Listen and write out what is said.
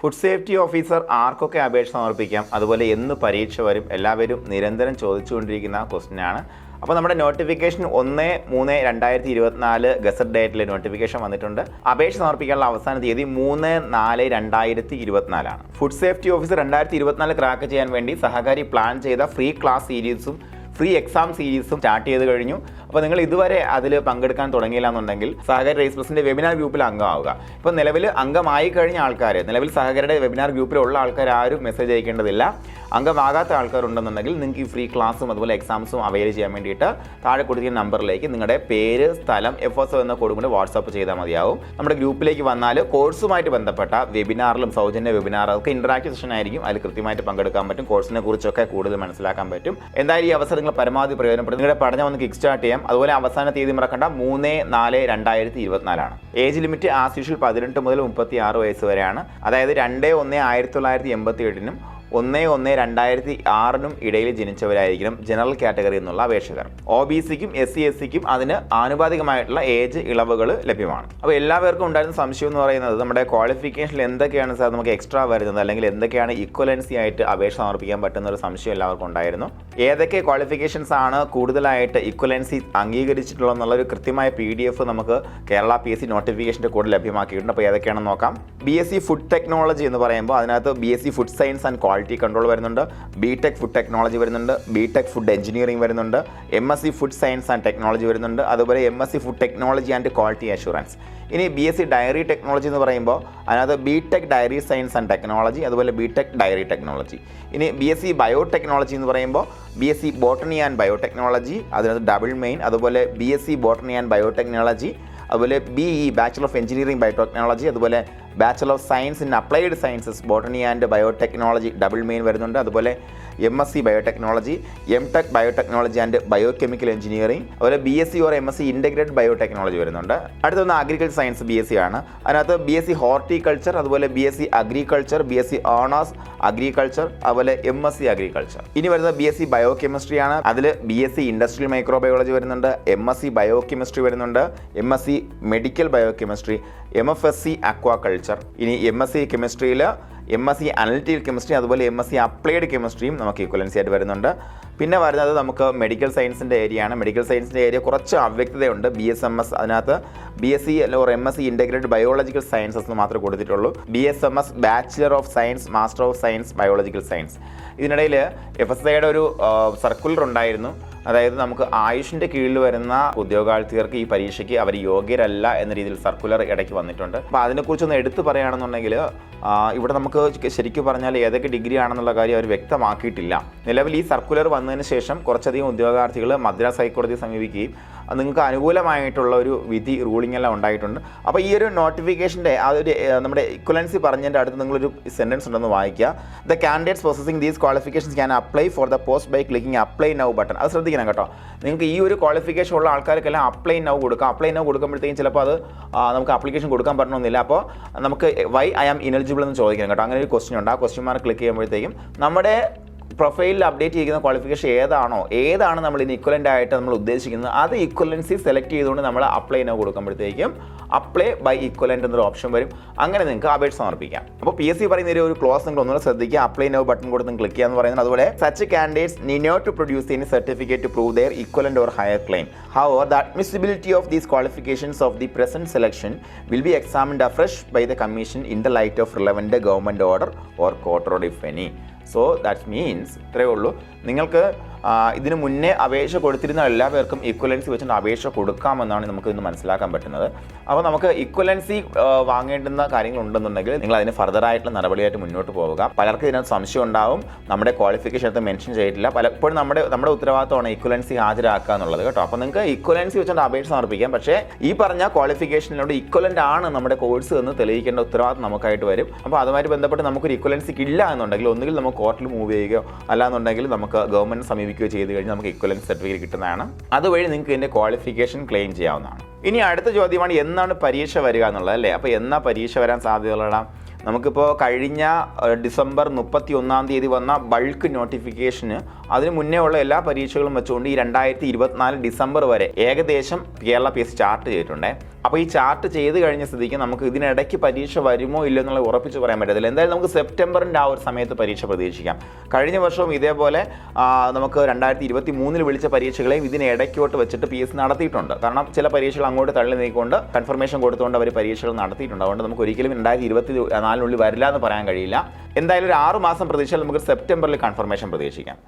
Food safety officer ആർക്കൊക്കെ അപേക്ഷ സമർപ്പിക്കാം, അതുപോലെ എന്ന് പരീക്ഷ വരും, എല്ലാവരും നിരന്തരം ചോദിച്ചുകൊണ്ടിരിക്കുന്ന ക്വസ്റ്റ്യനാണ്. അപ്പോൾ നമ്മുടെ നോട്ടിഫിക്കേഷൻ 1/3/2024 ഗസറ്റ് ഡേറ്റിൽ നോട്ടിഫിക്കേഷൻ വന്നിട്ടുണ്ട്. അപേക്ഷ സമർപ്പിക്കാനുള്ള അവസാന തീയതി 3/4/2024 ഫുഡ് സേഫ്റ്റി ഓഫീസർ 2024 ക്രാക്ക് ചെയ്യാൻ വേണ്ടി സഹകാരി പ്ലാൻ ചെയ്ത ഫ്രീ ക്ലാസ് സീരീസും ഫ്രീ എക്സാം സീരീസും സ്റ്റാർട്ട് ചെയ്ത് കഴിഞ്ഞു. അപ്പോൾ നിങ്ങൾ ഇതുവരെ അതിൽ പങ്കെടുക്കാൻ തുടങ്ങിയില്ല എന്നുണ്ടെങ്കിൽ സഹകാരി റേസ് പ്ലസിൻ്റെ വെബിനാർ ഗ്രൂപ്പിൽ അംഗമാവുക. ഇപ്പോൾ നിലവിൽ അംഗമായി കഴിഞ്ഞ ആൾക്കാർ, നിലവിൽ സഹകാരിയുടെ വെബിനാർ ഗ്രൂപ്പിലുള്ള ആൾക്കാർ ആരും മെസ്സേജ് അയക്കേണ്ടതില്ല. അംഗമാകാത്ത ആൾക്കാരുണ്ടെന്നുണ്ടെങ്കിൽ നിങ്ങൾക്ക് ഈ ഫ്രീ ക്ലാസ്സും അതുപോലെ എക്സാംസും അവൈൽ ചെയ്യാൻ വേണ്ടിയിട്ട് താഴെ കൊടുത്തിരിക്കുന്ന നമ്പറിലേക്ക് നിങ്ങളുടെ പേര്, സ്ഥലം, FSO എന്ന കോഡ് കൊണ്ട് വാട്സാപ്പ് ചെയ്താൽ മതിയാവും. നമ്മുടെ ഗ്രൂപ്പിലേക്ക് വന്നാൽ കോഴ്സുമായിട്ട് ബന്ധപ്പെട്ട വെബിനാറിലും സൗജന്യ വെബിനാറൊക്കെ ഇൻറ്ററാക്റ്റീവ് സെഷൻ ആയിരിക്കും. അതിൽ കൃത്യമായിട്ട് പങ്കെടുക്കാൻ പറ്റും. കോഴ്സിനെ കുറിച്ചൊക്കെ കൂടുതൽ മനസ്സിലാക്കാൻ പറ്റും. എന്തായാലും ഈ അവസരം നിങ്ങൾ പരമാവധി പ്രയോജനപ്പെടും. നിങ്ങളുടെ പഠനം ഒന്ന് കിക്ക് സ്റ്റാർട്ട് ചെയ്യാം. അതുപോലെ അവസാന തീയതി മറക്കണ്ട 3/4/2024. ഏജ് ലിമിറ്റ് ആസ് യൂഷ്വൽ 18 മുതൽ 36 വയസ്സ് വരെയാണ്. അതായത് 2/1/1987 1/1/2006 ഇടയിൽ ജനിച്ചവരായിരിക്കണം ജനറൽ കാറ്റഗറി എന്നുള്ള അപേക്ഷകർ. OBCക്കും SC/SCക്കും അതിന് ആനുപാതികമായിട്ടുള്ള ഏജ് ഇളവുകൾ ലഭ്യമാണ്. അപ്പോൾ എല്ലാവർക്കും ഉണ്ടായിരുന്ന സംശയം എന്ന് പറയുന്നത് നമ്മുടെ ക്വാളിഫിക്കേഷനിൽ എന്തൊക്കെയാണ് സാർ നമുക്ക് എക്സ്ട്രാ വരുന്നത്, അല്ലെങ്കിൽ എന്തൊക്കെയാണ് ഇക്വലൻസി ആയിട്ട് അപേക്ഷ സമർപ്പിക്കാൻ പറ്റുന്ന ഒരു സംശയം എല്ലാവർക്കും ഉണ്ടായിരുന്നു. ഏതൊക്കെ ക്വാളിഫിക്കേഷൻസ് ആണ് കൂടുതലായിട്ട് ഇക്വലൻസി അംഗീകരിച്ചിട്ടുള്ളത് എന്നുള്ളൊരു കൃത്യമായ PDF നമുക്ക് കേരള PSC നോട്ടിഫിക്കേഷൻ്റെ കൂടെ ലഭ്യമാക്കിയിട്ടുണ്ട്. അപ്പോൾ ഏതൊക്കെയാണെന്ന് നോക്കാം. BSc ഫുഡ് ടെക്നോളജി എന്ന് പറയുമ്പോൾ അതിനകത്ത് BSc food science and quality control വരുന്നുണ്ട്, BTech ഫുഡ് ടെക്നോളജി വരുന്നുണ്ട്, BTech ഫുഡ് എഞ്ചിനീയറിംഗ് വരുന്നുണ്ട്, MSc food science and technology വരുന്നുണ്ട്, അതുപോലെ MSc food technology and quality assurance. ഇനി BSc ഡയറി ടെക്നോളജി എന്ന് പറയുമ്പോൾ അതിനകത്ത് BTech dairy science and technology, അതുപോലെ BTech ഡയറി ടെക്നോളജി. ഇനി BSc ബയോടെക്നോളജി എന്ന് പറയുമ്പോൾ BSc ബോട്ടണി ആൻഡ് ബയോടെക്നോളജി, അതിനകത്ത് ഡബിൾ മെയിൻ, അതുപോലെ BSc ബോട്ടണി ആൻഡ് ബയോടെക്നോളജി, അതുപോലെ BE bachelor of engineering biotechnology, അതുപോലെ bachelor of science in applied sciences botany and biotechnology double main വരുന്നുണ്ട്. അതുപോലെ MSc biotechnology, MTech biotechnology and biochemical engineering, അതുപോലെ BSc or MSc integrated biotechnology വരുന്നുണ്ട്. അടുത്തൊന്ന് agriculture science BSc ആണ്. അതിനകത്ത് BSc horticulture, അതുപോലെ BSc agriculture, BSc owners agriculture, അതുപോലെ MSc agriculture. ഇനി വരുന്നത് BSc ബയോകെമിസ്ട്രി ആണ്. അതിൽ BSc ഇൻഡസ്ട്രിയൽ മൈക്രോബയോളജി വരുന്നുണ്ട്, MSc ബയോകെമിസ്ട്രി വരുന്നുണ്ട്, MSc medical biochemistry, MFSc aquaculture. ഇനി MSc കെമിസ്ട്രിയിൽ MSc അനലിറ്റിക്കൽ കെമിസ്ട്രി, അതുപോലെ MSc അപ്ലൈഡ് കെമിസ്ട്രിയും നമുക്ക് ഈക്വലൻസി ആയിട്ട് വരുന്നുണ്ട്. പിന്നെ വരുന്നത് നമുക്ക് മെഡിക്കൽ സയൻസിൻ്റെ ഏരിയയാണ്. മെഡിക്കൽ സയൻസിൻ്റെ ഏരിയ കുറച്ച് അവ്യക്തതയുണ്ട്. BSMS അതിനകത്ത് BSc or MSc integrated biological sciences എന്ന് മാത്രമേ കൊടുത്തിട്ടുള്ളൂ. BSMS bachelor of science, master of science biological science. ഇതിനിടയിൽ FSIയുടെ ഒരു സർക്കുലർ ഉണ്ടായിരുന്നു. അതായത് നമുക്ക് ആയുഷിൻ്റെ കീഴിൽ വരുന്ന ഉദ്യോഗാർത്ഥികർക്ക് ഈ പരീക്ഷയ്ക്ക് അവർ യോഗ്യരല്ല എന്ന രീതിയിൽ സർക്കുലർ ഇടയ്ക്ക് വന്നിട്ടുണ്ട്. അപ്പോൾ അതിനെക്കുറിച്ചൊന്ന് എടുത്തു പറയുകയാണെന്നുണ്ടെങ്കിൽ ഇവിടെ നമുക്ക് ശരിക്കും പറഞ്ഞാൽ ഏതൊക്കെ ഡിഗ്രി ആണെന്നുള്ള കാര്യം അവർ വ്യക്തമാക്കിയിട്ടില്ല. നിലവിൽ ഈ സർക്കുലർ വന്നതിന് ശേഷം കുറച്ചധികം ഉദ്യോഗാർത്ഥികൾ മദ്രാസ് ഹൈക്കോടതിയെ സമീപിക്കുകയും നിങ്ങൾക്ക് അനുകൂലമായിട്ടുള്ള ഒരു വിധി റൂളിംഗ് എല്ലാം ഉണ്ടായിട്ടുണ്ട്. അപ്പോൾ ഈ ഒരു നോട്ടിഫിക്കേഷൻ്റെ ആ ഒരു നമ്മുടെ ഇക്വലൻസി പറഞ്ഞതിൻ്റെ അടുത്ത് നിങ്ങളൊരു സെൻറ്റൻസ് ഉണ്ടെന്ന് വായിക്കുക. The candidates possessing these qualifications can apply for the post by clicking apply now button. അത് ശ്രദ്ധിക്കണം കേട്ടോ. നിങ്ങൾക്ക് ഈ ഒരു ക്വാളിഫിക്കേഷൻ ഉള്ള ആൾക്കാർക്കെല്ലാം അപ്ലൈ നൗ കൊടുക്കാം. അപ്ലൈ നൗ കൊടുക്കുമ്പോഴത്തേക്കും ചിലപ്പോൾ അത് നമുക്ക് ആപ്ലിക്കേഷൻ കൊടുക്കാൻ പറ്റണമെന്നില്ല. അപ്പോൾ നമുക്ക് വൈ ഐ ആം ഇനെലിജിബിൾ എന്ന് ചോദിക്കണം കേട്ടോ. അങ്ങനെ ഒരു ക്വസ്റ്റ്യൻ ഉണ്ട്. ആ ക്വസ്റ്റ്യൻ മാർക്ക് ക്ലിക്ക് ചെയ്യുമ്പോഴത്തേക്കും നമ്മുടെ പ്രൊഫൈലിൽ അപ്ഡേറ്റ് ചെയ്യുന്ന ക്വാളിഫിക്കേഷൻ ഏതാണ് നമ്മൾ ഇനി ഇക്വലൻ്റ് ആയിട്ട് നമ്മൾ ഉദ്ദേശിക്കുന്നത്, അത് ഇക്വലൻസി സെലക്ട് ചെയ്തുകൊണ്ട് നമ്മൾ അപ്ലൈ നൗ കൊടുക്കുമ്പോഴത്തേക്കും അപ്ലൈ ബൈ ഇക്വലൻ്റ് എന്നൊരു ഓപ്ഷൻ വരും. അങ്ങനെ നിങ്ങൾക്ക് അപേക്ഷ സമർപ്പിക്കാം. അപ്പോൾ PSC പറയുന്ന ഒരു ക്ലോസ് നിങ്ങൾ ഒന്നുകൂടെ ശ്രദ്ധിക്കുക. അപ്ലൈ നൗ ബട്ടൺ കൊടുത്ത് നിങ്ങൾ ക്ലിക്ക് ചെയ്യാന്ന് പറയുന്നത്. അതുപോലെ such candidates need not to produce any certificate to prove their equivalent or higher claim. However, the admissibility of these qualifications of the present selection will be examined afresh by the Commission in the light of relevant government order or court order if any. So that means ഇത്രയേ ഉള്ളൂ. നിങ്ങൾക്ക് ഇതിന് മുന്നേ അപേക്ഷ കൊടുത്തിരുന്ന എല്ലാവർക്കും equivalency വെച്ചിട്ട് അപേക്ഷ കൊടുക്കാമെന്നാണ് നമുക്ക് ഇന്ന് മനസ്സിലാക്കാൻ പറ്റുന്നത്. അപ്പോൾ നമുക്ക് ഇക്വലൻസി വാങ്ങേണ്ടുന്ന കാര്യങ്ങളുണ്ടെന്നുണ്ടെങ്കിൽ നിങ്ങൾ അതിന് ഫർദറായിട്ടുള്ള നടപടിയായിട്ട് മുന്നോട്ട് പോവുക. പലർക്കും ഇതിനകത്ത് സംശയം ഉണ്ടാവും. നമ്മുടെ ക്വാളിഫിക്കേഷൻ അത് മെൻഷൻ ചെയ്തിട്ടില്ല. പലപ്പോഴും നമ്മുടെ ഉത്തരവാദിത്തമാണ് ഇക്വലൻസി ഹാജരാക്കുക എന്നുള്ളത് കേട്ടോ. അപ്പോൾ നിങ്ങൾക്ക് ഇക്വലൻസി വെച്ചിട്ട് അപേക്ഷ സമർപ്പിക്കാം. പക്ഷേ ഈ പറഞ്ഞ ക്വാളിഫിക്കേഷനിലൂടെ ഇക്വലൻ്റ് ആണ് നമ്മുടെ കോഴ്സ് എന്ന് തെളിയിക്കേണ്ട ഉത്തരവാദിത്തം നമുക്കായിട്ട് വരും. അപ്പോൾ അതുമായിട്ട് ബന്ധപ്പെട്ട് നമുക്കൊരു ഇക്വലൻസിക്ക് ഇല്ല എന്നുണ്ടെങ്കിൽ ഒന്നുകിൽ നമുക്ക് കോർട്ടിൽ മൂവ് ചെയ്യുകയോ അല്ലാന്നുണ്ടെങ്കിൽ നമുക്ക് ഗവൺമെൻറ് സമീപിക്കുകയോ ചെയ്ത് കഴിഞ്ഞാൽ നമുക്ക് ഇക്വലൻസ് സർട്ടിഫിക്കറ്റ് കിട്ടുന്നതാണ്. അതുവഴി നിങ്ങൾക്ക് ഇതിൻ്റെ ക്വാളിഫിക്കേഷൻ ക്ലെയിം ചെയ്യാവുന്നതാണ്. ഇനി അടുത്ത ചോദ്യമാണ് എന്നാണ് പരീക്ഷ വരിക എന്നുള്ളത് അല്ലേ. അപ്പോൾ എന്നാ പരീക്ഷ വരാൻ സാധ്യതയുള്ള നമുക്കിപ്പോൾ കഴിഞ്ഞ ഡിസംബർ 31 വന്ന ബൾക്ക് നോട്ടിഫിക്കേഷന് അതിന് മുന്നേ ഉള്ള എല്ലാ പരീക്ഷകളും വെച്ചുകൊണ്ട് ഈ 2024 ഡിസംബർ വരെ ഏകദേശം കേരള PSC ചാർട്ട് ചെയ്തിട്ടുണ്ട്. അപ്പോൾ ഈ ചാർട്ട് ചെയ്ത് കഴിഞ്ഞ സ്ഥിതിക്ക് നമുക്ക് ഇതിനിടയ്ക്ക് പരീക്ഷ വരുമോ ഇല്ലയോ എന്നുള്ളത് ഉറപ്പിച്ച് പറയാൻ പറ്റത്തില്ല. എന്തായാലും നമുക്ക് സെപ്റ്റംബറിൻ്റെ ആ ഒരു സമയത്ത് പരീക്ഷ പ്രതീക്ഷിക്കാം. കഴിഞ്ഞ വർഷവും ഇതേപോലെ നമുക്ക് 2023 വിളിച്ച പരീക്ഷകളെയും ഇതിനിടയ്ക്കോട്ട് വെച്ചിട്ട് PSC നടത്തിയിട്ടുണ്ട്. കാരണം ചില പരീക്ഷകൾ അങ്ങോട്ട് തള്ളി നീക്കിക്കൊണ്ട് കൺഫർമേഷൻ കൊടുത്തുകൊണ്ട് അവർ പരീക്ഷകൾ നടത്തിയിട്ടുണ്ട്. അതുകൊണ്ട് നമുക്ക് ഒരിക്കലും 2024 വരില്ല എന്ന് പറയാൻ കഴിയില്ല. എന്തായാലും ഒരു 6 മാസം പ്രതീക്ഷിച്ചാൽ നമുക്ക് സെപ്റ്റംബറിൽ കൺഫർമേഷൻ പ്രതീക്ഷിക്കാം.